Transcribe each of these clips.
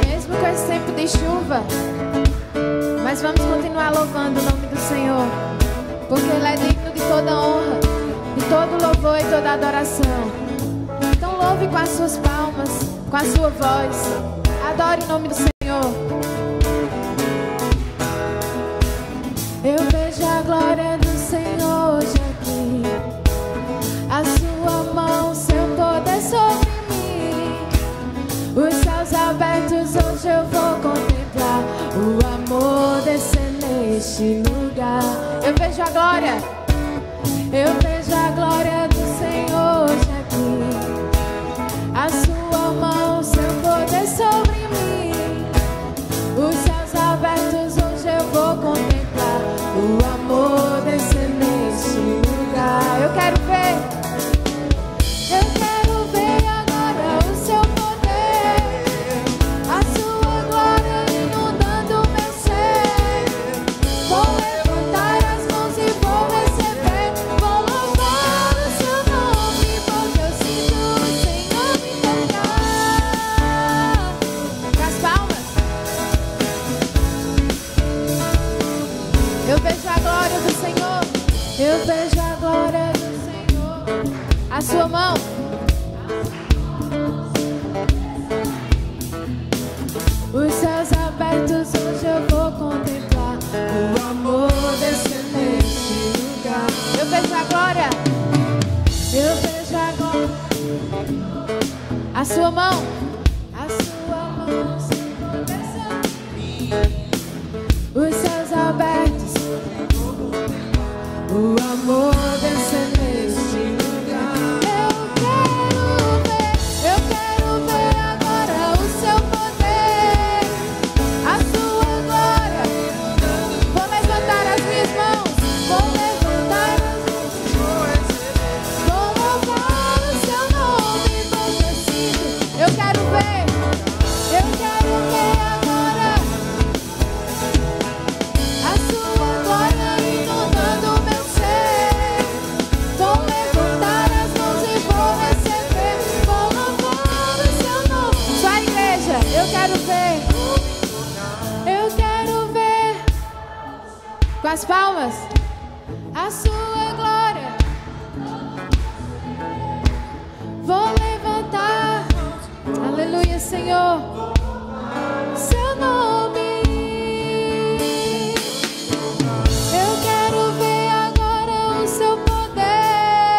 Mesmo com esse tempo de chuva, mas vamos continuar louvando o nome do Senhor, porque Ele é digno de toda honra, de todo louvor e toda adoração. Então louve com as suas palmas, com a sua voz, adore o nome do Senhor. Eu vejo a glória do Senhor hoje aqui, a sua mão, seu poder sobre mim. Os céus abertos hoje eu vou contemplar o amor descer neste lugar. Eu vejo a glória, eu vejo a glória do Senhor hoje aqui, a sua mão, seu poder sobre mim. Os céus abertos hoje eu vou contemplar o amor descer neste lugar. Eu quero ver agora o seu poder, a sua glória inundando meu ser. Vou levantar as mãos e vou receber, vou louvar o seu nome, porque eu sinto o Senhor me tocar. Com as palmas. Eu vejo a glória do Senhor, eu vejo a glória do Senhor, a sua mão. Os céus abertos hoje eu vou contemplar o amor descer neste lugar. Eu vejo a glória, eu vejo a glória, a sua mão, seu poder sobre mim. Os céus abertos, o amor descer neste lugar. Eu quero ver agora o seu poder, a sua glória. Vou levantar as minhas mãos, vou levantar as mãos, vou louvar o seu nome, porque eu sinto. Eu quero ver agora a sua glória inundando meu ser. Vou levantar as mãos e vou receber, vou louvar o seu nome. Só a igreja, eu quero ver com as palmas a sua glória. Vou levantar, aleluia, Senhor, seu nome. Eu quero ver agora o seu poder,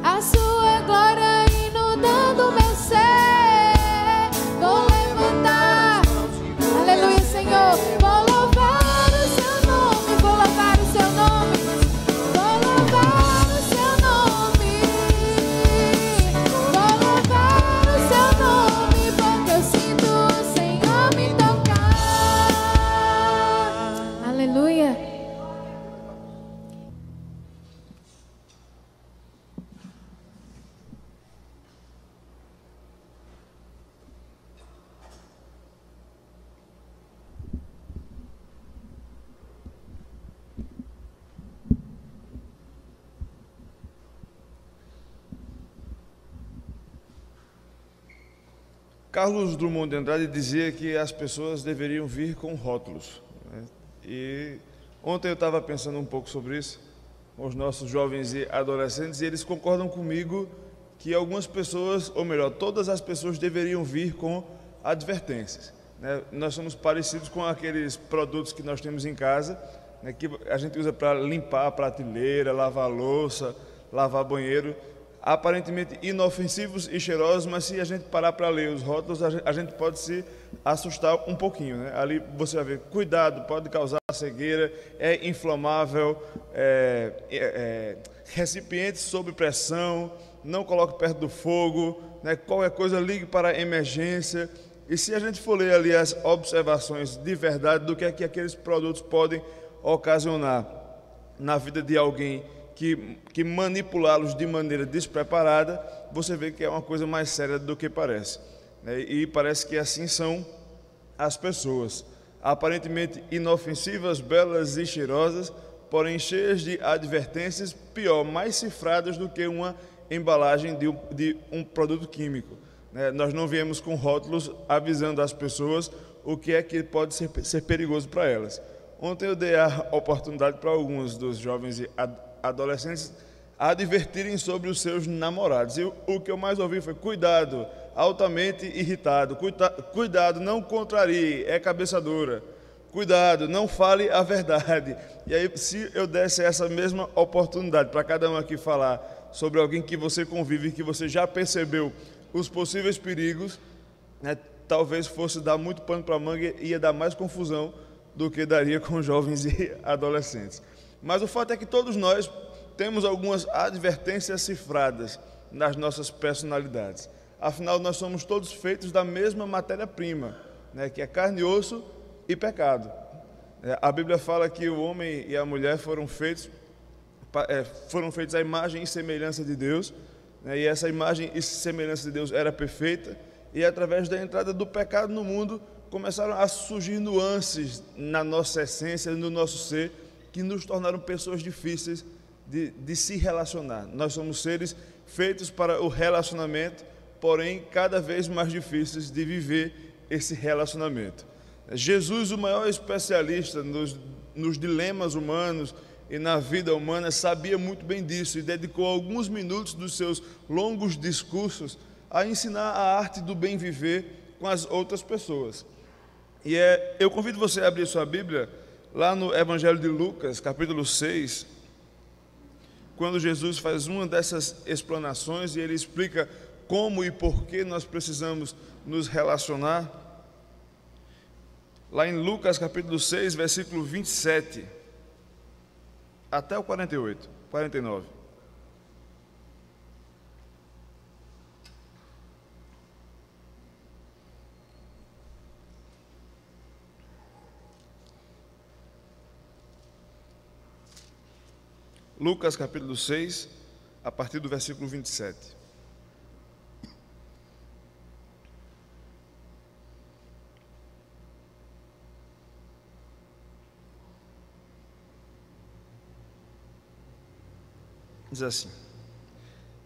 a sua glória inundando meu ser. Vou levantar, aleluia, Senhor. Vou louvar o seu nome, vou louvar o seu nome, vou louvar o seu nome, vou louvar o seu nome, porque eu sinto o Senhor me tocar. Aleluia. Carlos Drummond de Andrade dizia que as pessoas deveriam vir com rótulos, né? E ontem eu estava pensando um pouco sobre isso com os nossos jovens e adolescentes, e eles concordam comigo que algumas pessoas, ou melhor, todas as pessoas deveriam vir com advertências, né? Nós somos parecidos com aqueles produtos que nós temos em casa, né, que a gente usa para limpar a prateleira, lavar a louça, lavar banheiro, aparentemente inofensivos e cheirosos, mas se a gente parar para ler os rótulos, a gente pode se assustar um pouquinho, né? Ali você vai ver, cuidado, pode causar cegueira, é inflamável, recipiente sob pressão, não coloque perto do fogo, né? Qualquer coisa ligue para a emergência. E se a gente for ler ali as observações de verdade do que é que aqueles produtos podem ocasionar na vida de alguém que manipulá-los de maneira despreparada, você vê que é uma coisa mais séria do que parece, né? E parece que assim são as pessoas, aparentemente inofensivas, belas e cheirosas, porém cheias de advertências, pior, mais cifradas do que uma embalagem de um produto químico. Nós não viemos com rótulos avisando as pessoas o que é que pode ser perigoso para elas. Ontem eu dei a oportunidade para alguns dos jovens e adolescentes advertirem sobre os seus namorados. E o que eu mais ouvi foi: cuidado, altamente irritado, cuidado, não contrarie, é cabeça dura, cuidado, não fale a verdade. E aí, se eu desse essa mesma oportunidade para cada um aqui falar sobre alguém que você convive, que você já percebeu os possíveis perigos, talvez fosse dar muito pano para a manga e ia dar mais confusão do que daria com jovens e adolescentes. Mas o fato é que todos nós temos algumas advertências cifradas nas nossas personalidades. Afinal, nós somos todos feitos da mesma matéria-prima, que é carne e osso e pecado. A Bíblia fala que o homem e a mulher foram feitos à imagem e semelhança de Deus, e essa imagem e semelhança de Deus era perfeita, e através da entrada do pecado no mundo, começaram a surgir nuances na nossa essência, no nosso ser, que nos tornaram pessoas difíceis de se relacionar. Nós somos seres feitos para o relacionamento, porém cada vez mais difíceis de viver esse relacionamento. Jesus, o maior especialista nos dilemas humanos e na vida humana, sabia muito bem disso e dedicou alguns minutos dos seus longos discursos a ensinar a arte do bem viver com as outras pessoas. E eu convido você a abrir sua Bíblia lá no Evangelho de Lucas, capítulo 6, quando Jesus faz uma dessas explanações e ele explica como e por que nós precisamos nos relacionar. Lá em Lucas capítulo 6, versículo 27 até o 49. Lucas capítulo 6, a partir do versículo 27. Diz assim: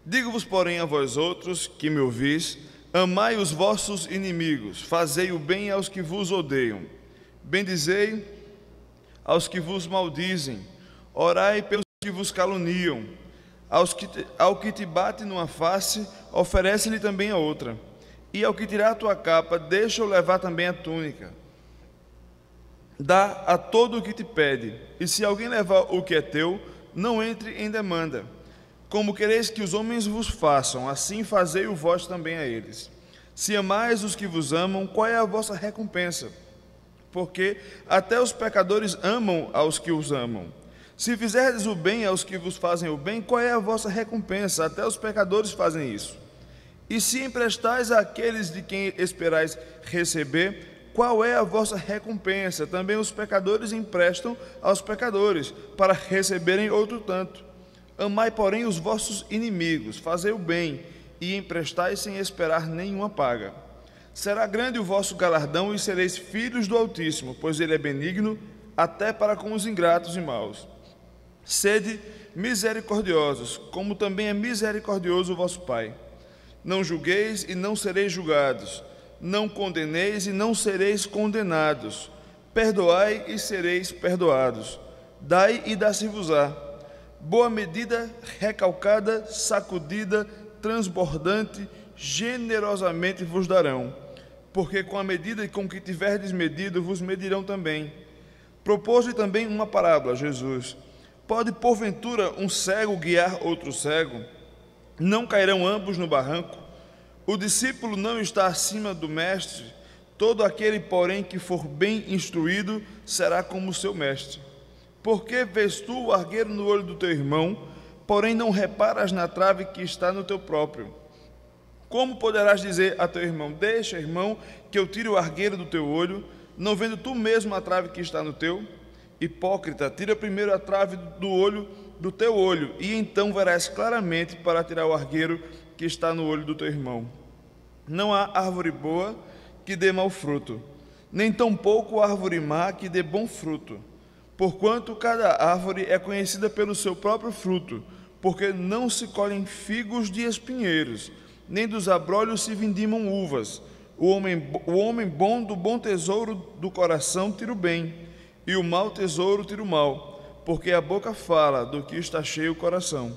digo-vos, porém, a vós outros que me ouvis, amai os vossos inimigos, fazei o bem aos que vos odeiam, bendizei aos que vos maldizem, orai pelos que vos caluniam, ao que te bate numa face, oferece-lhe também a outra, e ao que tirar a tua capa, deixa-o levar também a túnica. Dá a todo o que te pede, e se alguém levar o que é teu, não entre em demanda. Como quereis que os homens vos façam, assim fazei-o vós também a eles. Se amais os que vos amam, qual é a vossa recompensa? Porque até os pecadores amam aos que os amam. Se fizerdes o bem aos que vos fazem o bem, qual é a vossa recompensa? Até os pecadores fazem isso. E se emprestais àqueles de quem esperais receber, qual é a vossa recompensa? Também os pecadores emprestam aos pecadores, para receberem outro tanto. Amai, porém, os vossos inimigos, fazei o bem, e emprestai sem esperar nenhuma paga. Será grande o vosso galardão, e sereis filhos do Altíssimo, pois ele é benigno até para com os ingratos e maus. Sede misericordiosos, como também é misericordioso o vosso Pai. Não julgueis e não sereis julgados, não condeneis e não sereis condenados, perdoai e sereis perdoados, dai e dá-se-vos-á. Boa medida, recalcada, sacudida, transbordante, generosamente vos darão, porque com a medida com que tiverdes medido, vos medirão também. Propôs-lhe também uma parábola, Jesus: pode porventura um cego guiar outro cego? Não cairão ambos no barranco? O discípulo não está acima do mestre? Todo aquele, porém, que for bem instruído, será como seu mestre. Por que vês tu o argueiro no olho do teu irmão, porém não reparas na trave que está no teu próprio? Como poderás dizer a teu irmão: deixa, irmão, que eu tire o argueiro do teu olho, não vendo tu mesmo a trave que está no teu? Hipócrita, tira primeiro a trave do olho do teu olho, e então verás claramente para tirar o argueiro que está no olho do teu irmão. Não há árvore boa que dê mau fruto, nem tampouco árvore má que dê bom fruto. porquanto cada árvore é conhecida pelo seu próprio fruto, porque não se colhem figos de espinheiros, nem dos abrolhos se vindimam uvas. O homem bom do bom tesouro do coração tira o bem, e o mau tesouro tira o mal, porque a boca fala do que está cheio o coração.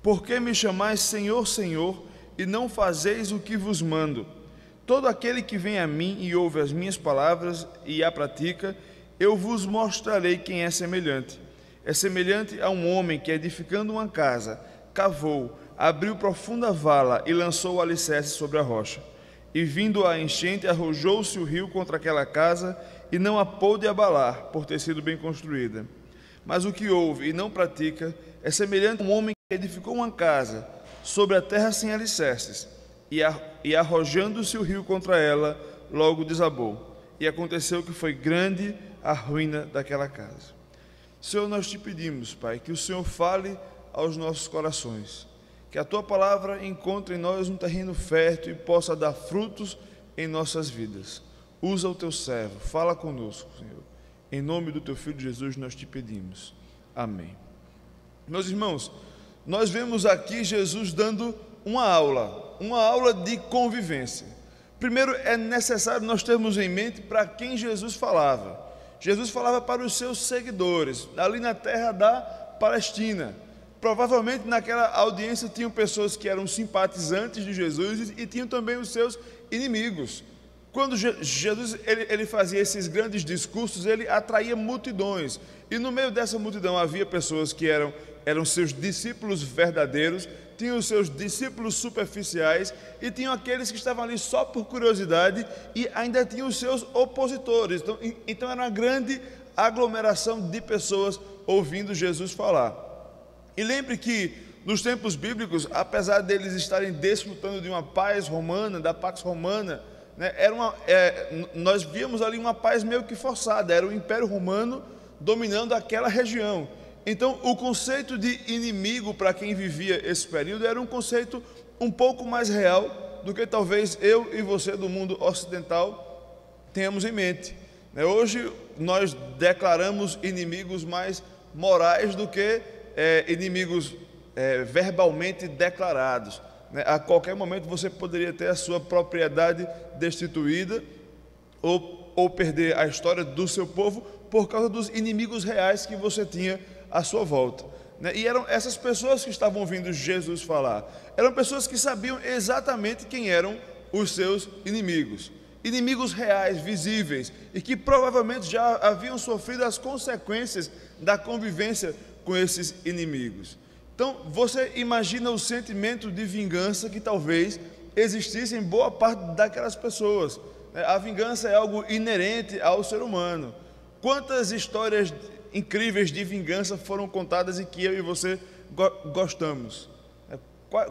Por que me chamais Senhor, Senhor, e não fazeis o que vos mando? Todo aquele que vem a mim e ouve as minhas palavras e a pratica, eu vos mostrarei quem é semelhante. É semelhante a um homem que, edificando uma casa, cavou, abriu profunda vala e lançou o alicerce sobre a rocha. E vindo a enchente, arrojou-se o rio contra aquela casa e não a pôde abalar, por ter sido bem construída. Mas o que ouve e não pratica é semelhante a um homem que edificou uma casa sobre a terra sem alicerces, e arrojando-se o rio contra ela, logo desabou. E aconteceu que foi grande a ruína daquela casa. Senhor, nós te pedimos, Pai, que o Senhor fale aos nossos corações, que a Tua palavra encontre em nós um terreno fértil e possa dar frutos em nossas vidas. Usa o Teu servo, fala conosco, Senhor. Em nome do Teu Filho Jesus nós te pedimos. Amém. Meus irmãos, nós vemos aqui Jesus dando uma aula de convivência. Primeiro, é necessário nós termos em mente para quem Jesus falava. Jesus falava para os seus seguidores, ali na terra da Palestina. Provavelmente naquela audiência tinham pessoas que eram simpatizantes de Jesus e tinham também os seus inimigos. Quando Jesus ele fazia esses grandes discursos, ele atraía multidões. E no meio dessa multidão havia pessoas que eram seus discípulos verdadeiros, tinham os seus discípulos superficiais e tinham aqueles que estavam ali só por curiosidade e ainda tinham os seus opositores. Então era uma grande aglomeração de pessoas ouvindo Jesus falar. E lembre que nos tempos bíblicos, apesar deles estarem desfrutando de uma paz romana, da Pax Romana, né, nós víamos ali uma paz meio que forçada, era o Império Romano dominando aquela região. Então, o conceito de inimigo para quem vivia esse período era um conceito um pouco mais real do que talvez eu e você do mundo ocidental tenhamos em mente. Hoje, nós declaramos inimigos mais morais do que inimigos verbalmente declarados. A qualquer momento você poderia ter a sua propriedade destituída ou perder a história do seu povo por causa dos inimigos reais que você tinha à sua volta. E eram essas pessoas que estavam ouvindo Jesus falar, eram pessoas que sabiam exatamente quem eram os seus inimigos, inimigos reais, visíveis, e que provavelmente já haviam sofrido as consequências da convivência com esses inimigos. Então, você imagina o sentimento de vingança que talvez existisse em boa parte daquelas pessoas. A vingança é algo inerente ao ser humano. Quantas histórias incríveis de vingança foram contadas e que eu e você gostamos?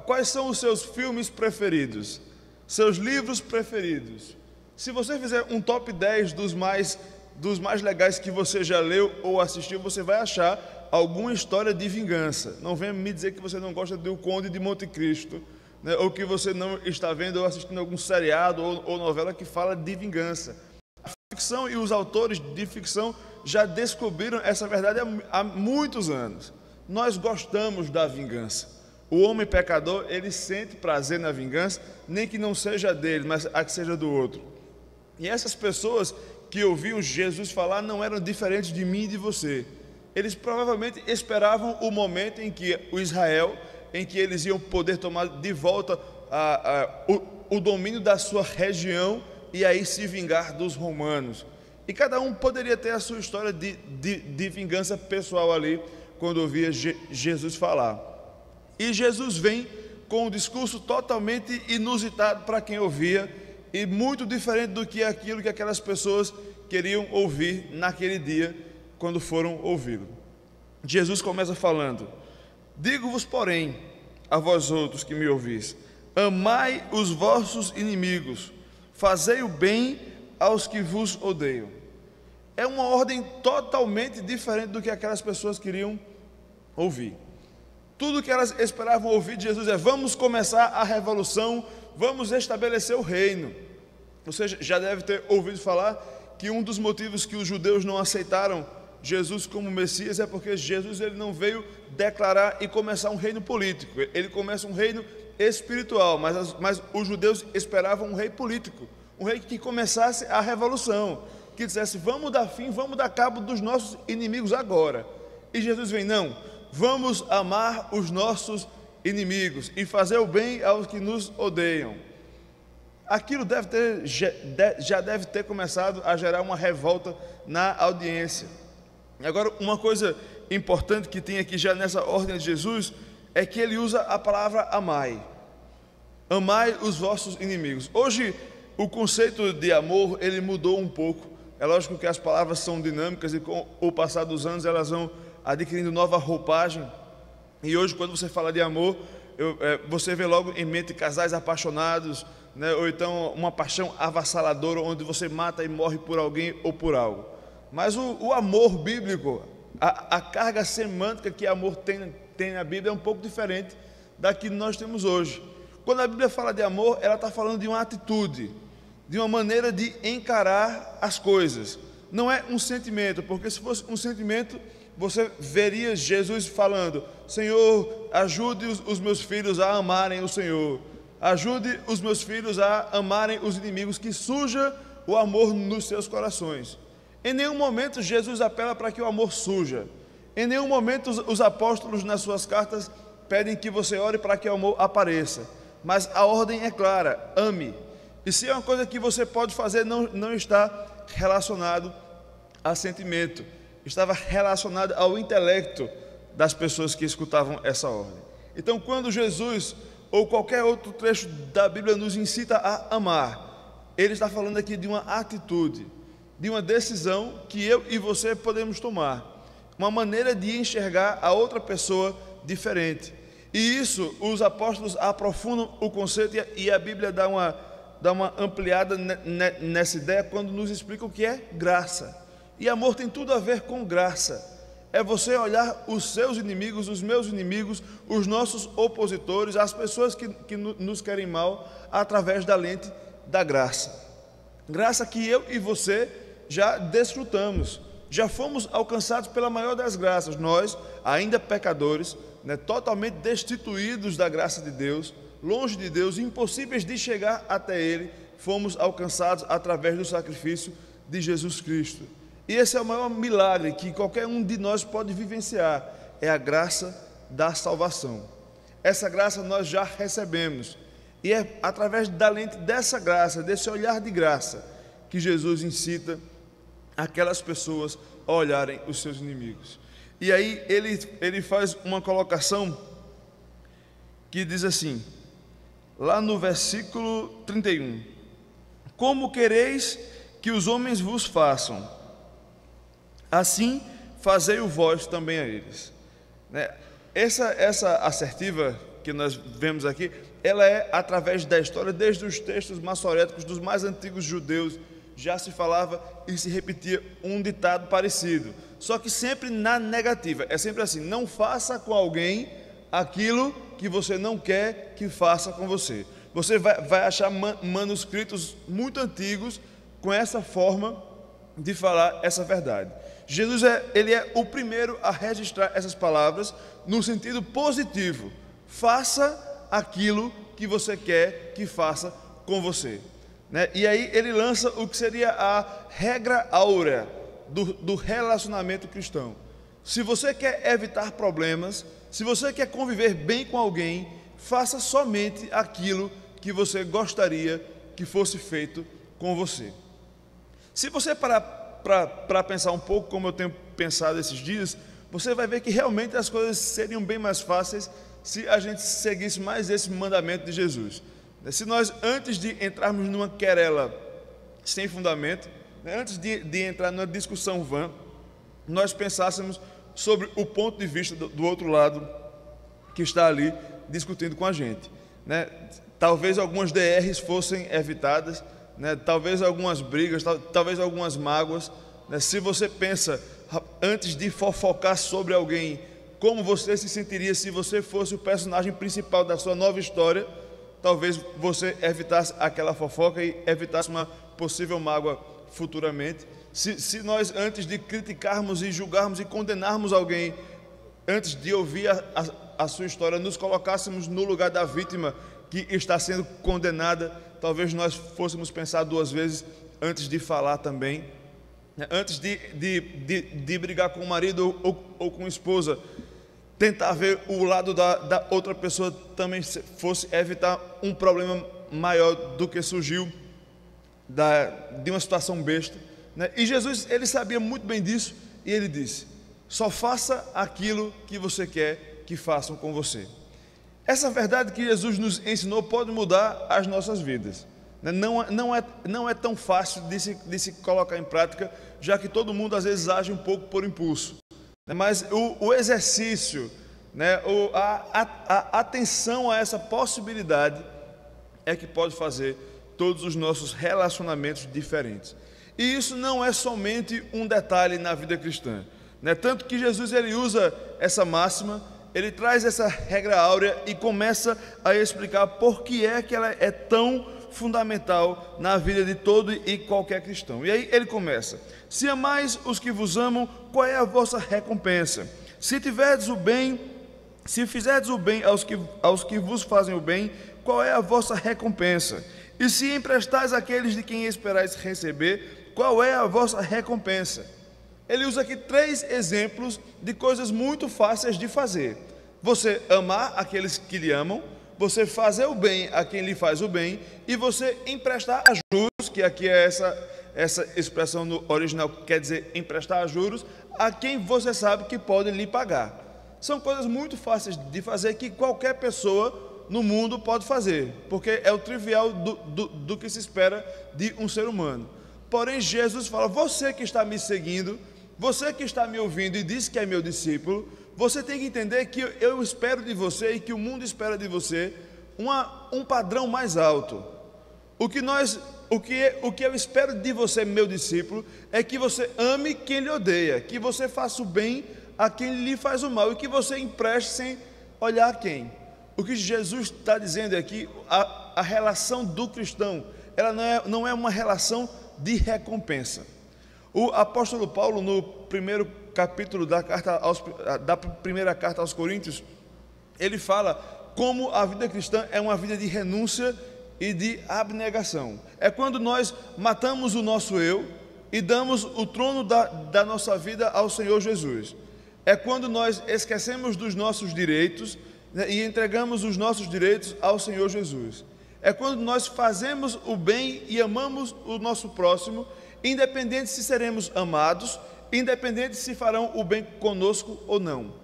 Quais são os seus filmes preferidos? Seus livros preferidos? Se você fizer um top 10 dos mais legais que você já leu ou assistiu, você vai achar alguma história de vingança. Não venha me dizer que você não gosta do Conde de Monte Cristo, né? Ou que você não está vendo ou assistindo algum seriado ou novela que fala de vingança. A ficção e os autores de ficção já descobriram essa verdade há muitos anos. Nós gostamos da vingança. O homem pecador, ele sente prazer na vingança, nem que não seja dele, mas a que seja do outro. E essas pessoas que ouviam Jesus falar não eram diferentes de mim e de você. Eles provavelmente esperavam o momento em que o Israel, em que eles iam poder tomar de volta o domínio da sua região e aí se vingar dos romanos. E cada um poderia ter a sua história de vingança pessoal ali, quando ouvia Jesus falar. E Jesus vem com um discurso totalmente inusitado para quem ouvia e muito diferente do que aquilo que aquelas pessoas queriam ouvir naquele dia, quando foram ouvi-lo. Jesus começa falando: digo-vos, porém, a vós outros que me ouvis, amai os vossos inimigos, fazei o bem aos que vos odeiam. É uma ordem totalmente diferente do que aquelas pessoas queriam ouvir. Tudo que elas esperavam ouvir de Jesus é: vamos começar a revolução, vamos estabelecer o reino. Você já deve ter ouvido falar que um dos motivos que os judeus não aceitaram Jesus como Messias, é porque Jesus ele não veio declarar e começar um reino político. Ele começa um reino espiritual, mas os judeus esperavam um rei político, um rei que começasse a revolução, que dissesse: vamos dar fim, vamos dar cabo dos nossos inimigos agora. E Jesus vem: não, vamos amar os nossos inimigos e fazer o bem aos que nos odeiam. Aquilo já deve ter começado a gerar uma revolta na audiência. Agora, uma coisa importante que tem aqui já nessa ordem de Jesus é que ele usa a palavra amai. Amai os vossos inimigos. Hoje, o conceito de amor, ele mudou um pouco. É lógico que as palavras são dinâmicas e com o passar dos anos elas vão adquirindo nova roupagem. E hoje, quando você fala de amor, você vê logo em mente casais apaixonados, né? Ou então uma paixão avassaladora, onde você mata e morre por alguém ou por algo. Mas o amor bíblico, a carga semântica que amor tem na Bíblia é um pouco diferente da que nós temos hoje. Quando a Bíblia fala de amor, ela está falando de uma atitude, de uma maneira de encarar as coisas. Não é um sentimento, porque se fosse um sentimento, você veria Jesus falando: Senhor, ajude os meus filhos a amarem o Senhor. Ajude os meus filhos a amarem os inimigos, que suja o amor nos seus corações. Em nenhum momento Jesus apela para que o amor suja. Em nenhum momento os apóstolos nas suas cartas pedem que você ore para que o amor apareça. Mas a ordem é clara: ame. E se é uma coisa que você pode fazer, não está relacionado a sentimento, estava relacionado ao intelecto das pessoas que escutavam essa ordem. Então, quando Jesus ou qualquer outro trecho da Bíblia nos incita a amar, ele está falando aqui de uma atitude, de uma decisão que eu e você podemos tomar, uma maneira de enxergar a outra pessoa diferente. E isso, os apóstolos aprofundam o conceito, e a Bíblia dá uma ampliada nessa ideia quando nos explica o que é graça. E amor tem tudo a ver com graça. É você olhar os seus inimigos, os meus inimigos, os nossos opositores, as pessoas que nos querem mal, através da lente da graça. Graça que eu e você já desfrutamos, já fomos alcançados pela maior das graças. Nós, ainda pecadores, né, totalmente destituídos da graça de Deus, longe de Deus, impossíveis de chegar até Ele, fomos alcançados através do sacrifício de Jesus Cristo. E esse é o maior milagre que qualquer um de nós pode vivenciar, é a graça da salvação. Essa graça nós já recebemos, e é através da lente dessa graça, desse olhar de graça, que Jesus incita aquelas pessoas a olharem os seus inimigos. E aí ele faz uma colocação que diz assim, lá no versículo 31, como quereis que os homens vos façam, assim fazei-o vós também a eles. Essa assertiva que nós vemos aqui, ela é através da história, desde os textos maçoréticos dos mais antigos judeus, já se falava e se repetia um ditado parecido, só que sempre na negativa. É sempre assim: não faça com alguém aquilo que você não quer que faça com você. Você vai achar manuscritos muito antigos com essa forma de falar essa verdade. Jesus ele é o primeiro a registrar essas palavras no sentido positivo: faça aquilo que você quer que faça com você. E aí ele lança o que seria a regra áurea do relacionamento cristão. Se você quer evitar problemas, se você quer conviver bem com alguém, faça somente aquilo que você gostaria que fosse feito com você. Se você parar para pensar um pouco, como eu tenho pensado esses dias, você vai ver que realmente as coisas seriam bem mais fáceis se a gente seguisse mais esse mandamento de Jesus. Se nós, antes de entrarmos numa querela sem fundamento, antes de entrar numa discussão vã, nós pensássemos sobre o ponto de vista do outro lado que está ali discutindo com a gente. Talvez algumas DRs fossem evitadas, talvez algumas brigas, talvez algumas mágoas. Se você pensa, antes de fofocar sobre alguém, como você se sentiria se você fosse o personagem principal da sua nova história, talvez você evitasse aquela fofoca e evitasse uma possível mágoa futuramente. Se nós, antes de criticarmos e julgarmos e condenarmos alguém, antes de ouvir a sua história, nos colocássemos no lugar da vítima que está sendo condenada, talvez nós fôssemos pensar duas vezes antes de falar também. Antes de brigar com o marido ou com a esposa, tentar ver o lado da outra pessoa, também fosse evitar um problema maior do que surgiu de uma situação besta, né? E Jesus, ele sabia muito bem disso, e ele disse: só faça aquilo que você quer que façam com você. Essa verdade que Jesus nos ensinou pode mudar as nossas vidas. Não é tão fácil de se colocar em prática, já que todo mundo às vezes age um pouco por impulso. Mas o exercício, né, a atenção a essa possibilidade é que pode fazer todos os nossos relacionamentos diferentes. E isso não é somente um detalhe na vida cristã, né? Tanto que Jesus, ele usa essa máxima, ele traz essa regra áurea e começa a explicar por que é que ela é tão fundamental na vida de todo e qualquer cristão. E aí ele começa: se amais os que vos amam, qual é a vossa recompensa? Se tiverdes o bem, se fizerdes o bem aos que vos fazem o bem, qual é a vossa recompensa? E se emprestais àqueles de quem esperais receber, qual é a vossa recompensa? Ele usa aqui 3 exemplos de coisas muito fáceis de fazer: você amar aqueles que lhe amam, você fazer o bem a quem lhe faz o bem, e você emprestar a juros, que aqui é essa expressão no original quer dizer emprestar a juros, a quem você sabe que pode lhe pagar. São coisas muito fáceis de fazer, que qualquer pessoa no mundo pode fazer, porque é o trivial do que se espera de um ser humano. Porém, Jesus fala: você que está me seguindo, você que está me ouvindo e diz que é meu discípulo, você tem que entender que eu espero de você e que o mundo espera de você um padrão mais alto. O que eu espero de você, meu discípulo, é que você ame quem lhe odeia, que você faça o bem a quem lhe faz o mal e que você empreste sem olhar a quem. O que Jesus está dizendo é que a relação do cristão, ela não é uma relação de recompensa. O apóstolo Paulo, no primeiro capítulo da primeira carta aos Coríntios, ele fala como a vida cristã é uma vida de renúncia e de abnegação. É quando nós matamos o nosso eu e damos o trono da nossa vida ao Senhor Jesus. É quando nós esquecemos dos nossos direitos, né, e entregamos os nossos direitos ao Senhor Jesus. É quando nós fazemos o bem e amamos o nosso próximo, independente se seremos amados, independente se farão o bem conosco ou não.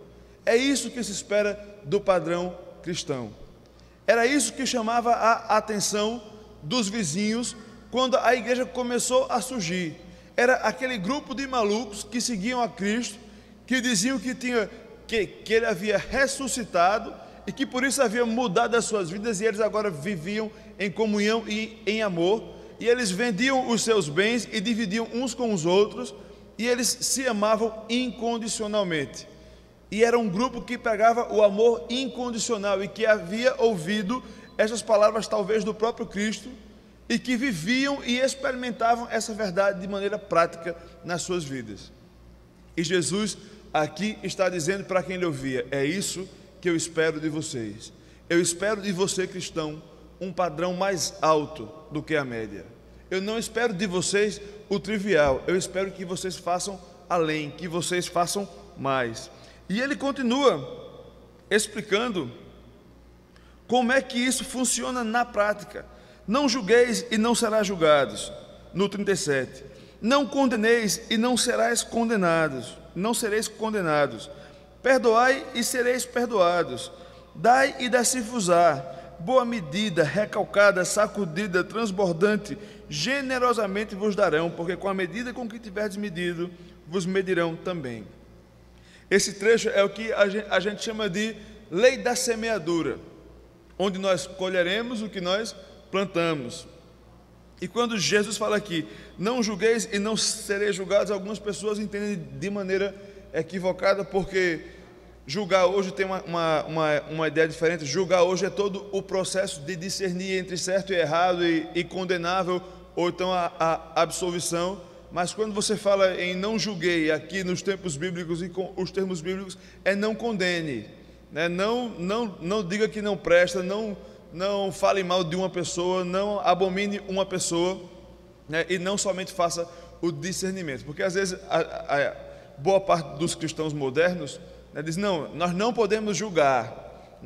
É isso que se espera do padrão cristão. Era isso que chamava a atenção dos vizinhos quando a igreja começou a surgir. Era aquele grupo de malucos que seguiam a Cristo, que diziam que ele havia ressuscitado e que por isso havia mudado as suas vidas, e eles agora viviam em comunhão e em amor, e eles vendiam os seus bens e dividiam uns com os outros, e eles se amavam incondicionalmente. E era um grupo que pregava o amor incondicional e que havia ouvido essas palavras talvez do próprio Cristo, e que viviam e experimentavam essa verdade de maneira prática nas suas vidas. E Jesus aqui está dizendo para quem lhe ouvia: é isso que eu espero de vocês. Eu espero de você, cristão, um padrão mais alto do que a média. Eu não espero de vocês o trivial, eu espero que vocês façam além, que vocês façam mais. E ele continua explicando como é que isso funciona na prática. Não julgueis e não serás julgados. No 37. Não condeneis e não sereis condenados. Perdoai e sereis perdoados. Dai e dá-se-vos-á. Boa medida, recalcada, sacudida, transbordante, generosamente vos darão, porque com a medida com que tiverdes medido, vos medirão também. Esse trecho é o que a gente chama de lei da semeadura, onde nós colheremos o que nós plantamos. E quando Jesus fala aqui, não julgueis e não sereis julgados, algumas pessoas entendem de maneira equivocada, porque julgar hoje tem uma ideia diferente. Julgar hoje é todo o processo de discernir entre certo e errado e condenável, ou então a absolvição. mas quando você fala em não julguei aqui nos tempos bíblicos e com os termos bíblicos, é não condene, né? Não diga que não presta, não fale mal de uma pessoa, não abomine uma pessoa, né? E não somente faça o discernimento, porque às vezes a boa parte dos cristãos modernos, né, diz: não, nós não podemos julgar,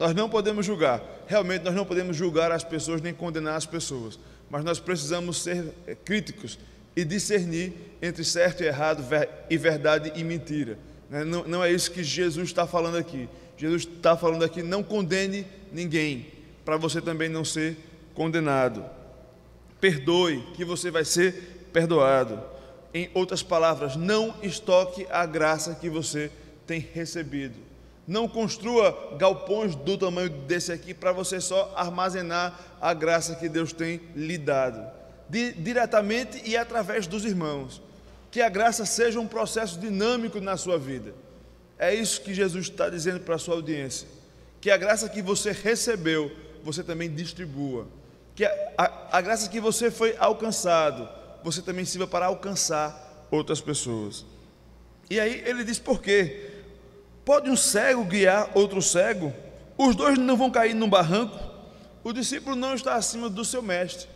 realmente nós não podemos julgar as pessoas nem condenar as pessoas, mas nós precisamos ser críticos e discernir entre certo e errado, e verdade e mentira, né? Não é isso que Jesus está falando aqui. Jesus está falando aqui: não condene ninguém, para você também não ser condenado. Perdoe, que você vai ser perdoado. Em outras palavras, não estoque a graça que você tem recebido. Não construa galpões do tamanho desse aqui para você só armazenar a graça que Deus tem lhe dado, diretamente e através dos irmãos. Que a graça seja um processo dinâmico na sua vida. É isso que Jesus está dizendo para a sua audiência. Que a graça que você recebeu, você também distribua. Que a graça que você foi alcançado, você também sirva para alcançar outras pessoas. E aí ele diz: por quê? Pode um cego guiar outro cego? Os dois não vão cair num barranco? O discípulo não está acima do seu mestre.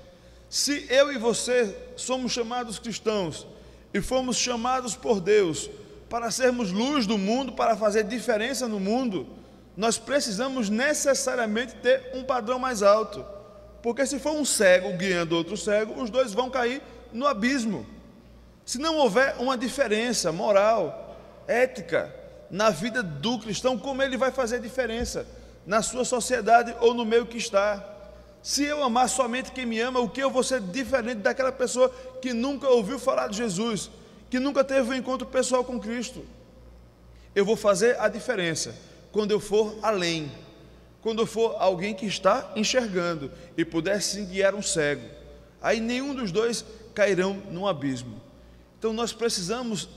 Se eu e você somos chamados cristãos e fomos chamados por Deus para sermos luz do mundo, para fazer diferença no mundo, nós precisamos necessariamente ter um padrão mais alto, porque se for um cego guiando outro cego, os dois vão cair no abismo. Se não houver uma diferença moral, ética na vida do cristão, como ele vai fazer diferença na sua sociedade ou no meio que está? Se eu amar somente quem me ama, o que eu vou ser diferente daquela pessoa que nunca ouviu falar de Jesus, que nunca teve um encontro pessoal com Cristo? Eu vou fazer a diferença quando eu for além, quando eu for alguém que está enxergando e puder sim guiar um cego. Aí nenhum dos dois cairão num abismo. Então nós precisamos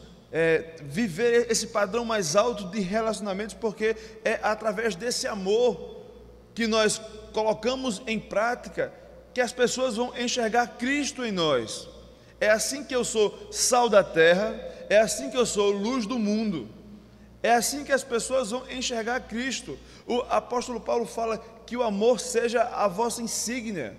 viver esse padrão mais alto de relacionamentos, porque é através desse amor que nós colocamos em prática que as pessoas vão enxergar Cristo em nós. É assim que eu sou sal da terra, é assim que eu sou luz do mundo, é assim que as pessoas vão enxergar Cristo. O apóstolo Paulo fala que o amor seja a vossa insígnia,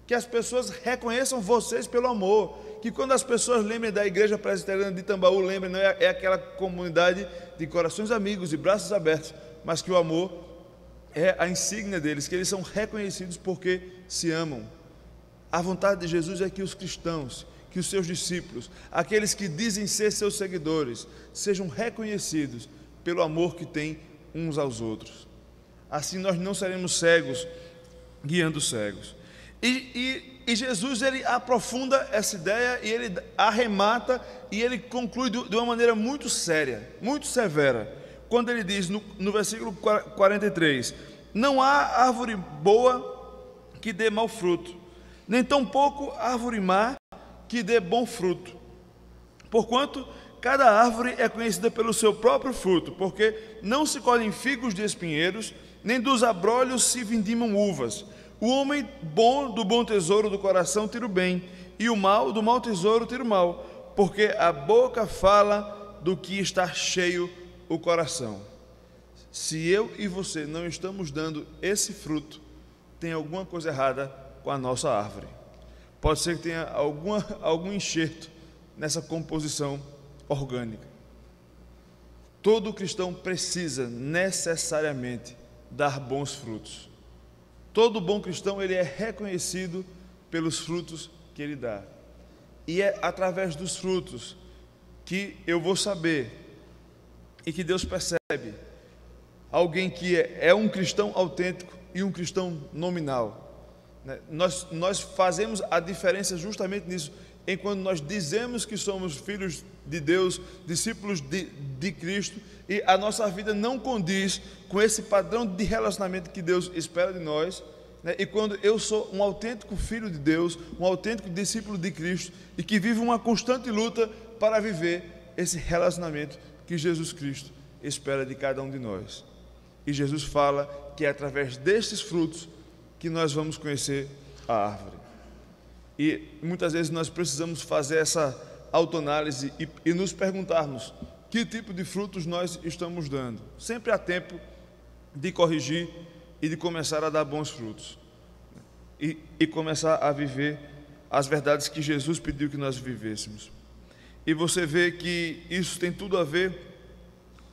que as pessoas reconheçam vocês pelo amor, que quando as pessoas lembrem da igreja presbiteriana de Tambaú, lembrem, não é aquela comunidade de corações amigos e braços abertos, mas que o amor é a insígnia deles, que eles são reconhecidos porque se amam. A vontade de Jesus é que os cristãos, que os seus discípulos, aqueles que dizem ser seus seguidores, sejam reconhecidos pelo amor que têm uns aos outros. Assim nós não seremos cegos guiando cegos. E Jesus, ele aprofunda essa ideia e ele arremata e ele conclui de uma maneira muito séria, muito severa, quando ele diz no versículo 43: não há árvore boa que dê mau fruto, nem tampouco árvore má que dê bom fruto. Porquanto cada árvore é conhecida pelo seu próprio fruto, porque não se colhem figos de espinheiros, nem dos abrolhos se vindimam uvas. O homem bom do bom tesouro do coração tira o bem, e o mal do mau tesouro tira o mal, porque a boca fala do que está cheio o coração. Se eu e você não estamos dando esse fruto, tem alguma coisa errada com a nossa árvore. Pode ser que tenha algum enxerto nessa composição orgânica. Todo cristão precisa necessariamente dar bons frutos. Todo bom cristão, ele é reconhecido pelos frutos que ele dá. E é através dos frutos que eu vou saber e que Deus percebe alguém que é um cristão autêntico e um cristão nominal. Nós fazemos a diferença justamente nisso, enquanto nós dizemos que somos filhos de Deus, discípulos de Cristo, e a nossa vida não condiz com esse padrão de relacionamento que Deus espera de nós, né? E quando eu sou um autêntico filho de Deus, um autêntico discípulo de Cristo, e que vive uma constante luta para viver esse relacionamento que Jesus Cristo espera de cada um de nós. E Jesus fala que é através destes frutos que nós vamos conhecer a árvore. E muitas vezes nós precisamos fazer essa autoanálise e nos perguntarmos que tipo de frutos nós estamos dando. Sempre há tempo de corrigir e de começar a dar bons frutos. E começar a viver as verdades que Jesus pediu que nós vivêssemos. E você vê que isso tem tudo a ver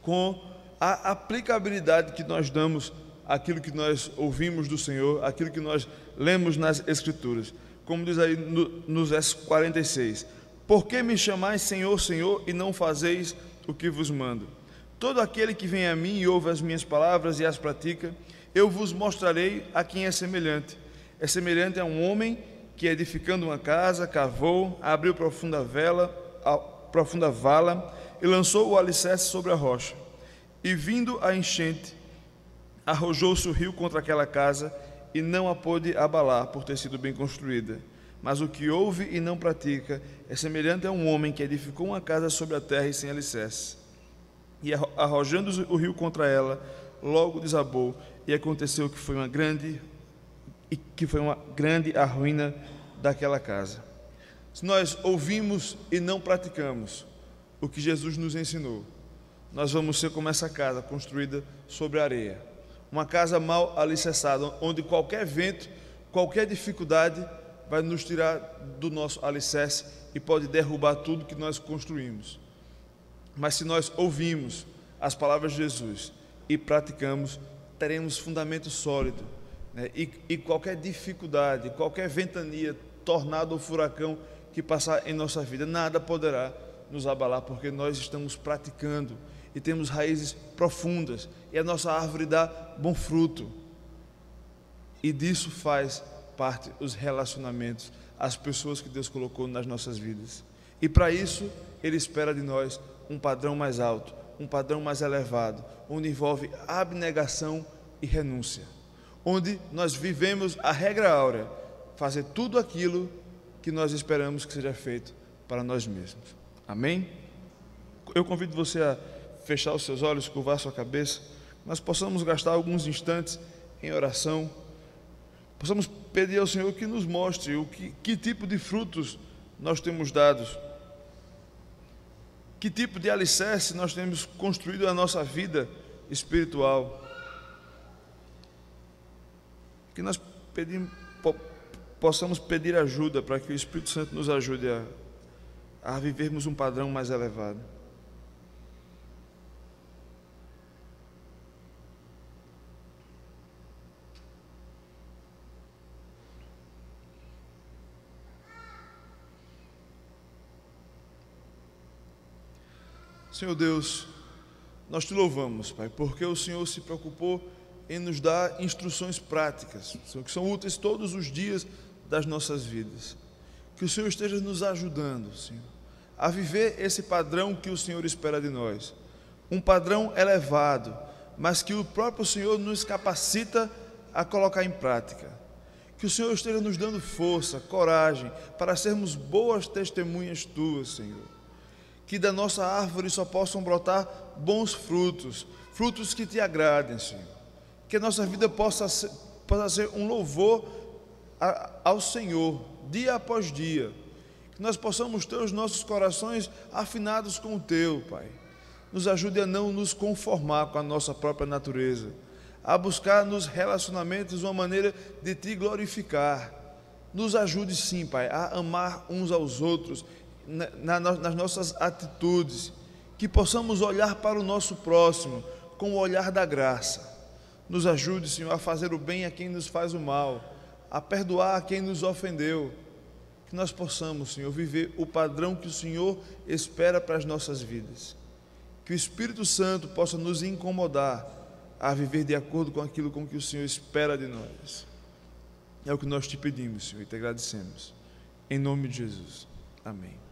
com a aplicabilidade que nós damos àquilo que nós ouvimos do Senhor, àquilo que nós lemos nas Escrituras. Como diz aí no verso 46, por que me chamais Senhor, Senhor, e não fazeis o que vos mando? Todo aquele que vem a mim e ouve as minhas palavras e as pratica, eu vos mostrarei a quem é semelhante. É semelhante a um homem que, edificando uma casa, cavou, abriu profunda vala e lançou o alicerce sobre a rocha. E vindo a enchente, arrojou-se o rio contra aquela casa e não a pôde abalar, por ter sido bem construída. Mas o que ouve e não pratica é semelhante a um homem que edificou uma casa sobre a terra e sem alicerce. E arrojando-se o rio contra ela, logo desabou, e aconteceu que foi uma grande a ruína daquela casa. Se nós ouvimos e não praticamos o que Jesus nos ensinou, nós vamos ser como essa casa construída sobre areia, uma casa mal alicerçada, onde qualquer vento, qualquer dificuldade vai nos tirar do nosso alicerce e pode derrubar tudo que nós construímos. Mas se nós ouvimos as palavras de Jesus e praticamos, teremos fundamento sólido, né? E qualquer dificuldade, qualquer ventania, tornado ou furacão que passar em nossa vida, nada poderá nos abalar, porque nós estamos praticando e temos raízes profundas, e a nossa árvore dá bom fruto, e disso faz parte os relacionamentos, as pessoas que Deus colocou nas nossas vidas. E para isso Ele espera de nós um padrão mais alto, um padrão mais elevado, onde envolve abnegação e renúncia, onde nós vivemos a regra áurea, fazer tudo aquilo que nós esperamos que seja feito para nós mesmos. Amém? Eu convido você a fechar os seus olhos, curvar sua cabeça, nós possamos gastar alguns instantes em oração, possamos pedir ao Senhor que nos mostre que tipo de frutos nós temos dado, que tipo de alicerce nós temos construído a nossa vida espiritual, que nós possamos pedir ajuda para que o Espírito Santo nos ajude a vivermos um padrão mais elevado. Senhor Deus, nós te louvamos, Pai, porque o Senhor se preocupou em nos dar instruções práticas, Senhor, que são úteis todos os dias das nossas vidas. Que o Senhor esteja nos ajudando, Senhor, a viver esse padrão que o Senhor espera de nós. Um padrão elevado, mas que o próprio Senhor nos capacita a colocar em prática. Que o Senhor esteja nos dando força, coragem, para sermos boas testemunhas Tuas, Senhor. Que da nossa árvore só possam brotar bons frutos, frutos que Te agradem, Senhor. Que a nossa vida possa ser um louvor ao Senhor, dia após dia. Que nós possamos ter os nossos corações afinados com o Teu, Pai. Nos ajude a não nos conformar com a nossa própria natureza, a buscar nos relacionamentos uma maneira de Te glorificar. Nos ajude sim, Pai, a amar uns aos outros, nas nossas atitudes, que possamos olhar para o nosso próximo com o olhar da graça. Nos ajude, Senhor, a fazer o bem a quem nos faz o mal, a perdoar a quem nos ofendeu. Que nós possamos, Senhor, viver o padrão que o Senhor espera para as nossas vidas. Que o Espírito Santo possa nos incomodar a viver de acordo com aquilo com que o Senhor espera de nós. É o que nós te pedimos, Senhor, e te agradecemos. Em nome de Jesus. Amém.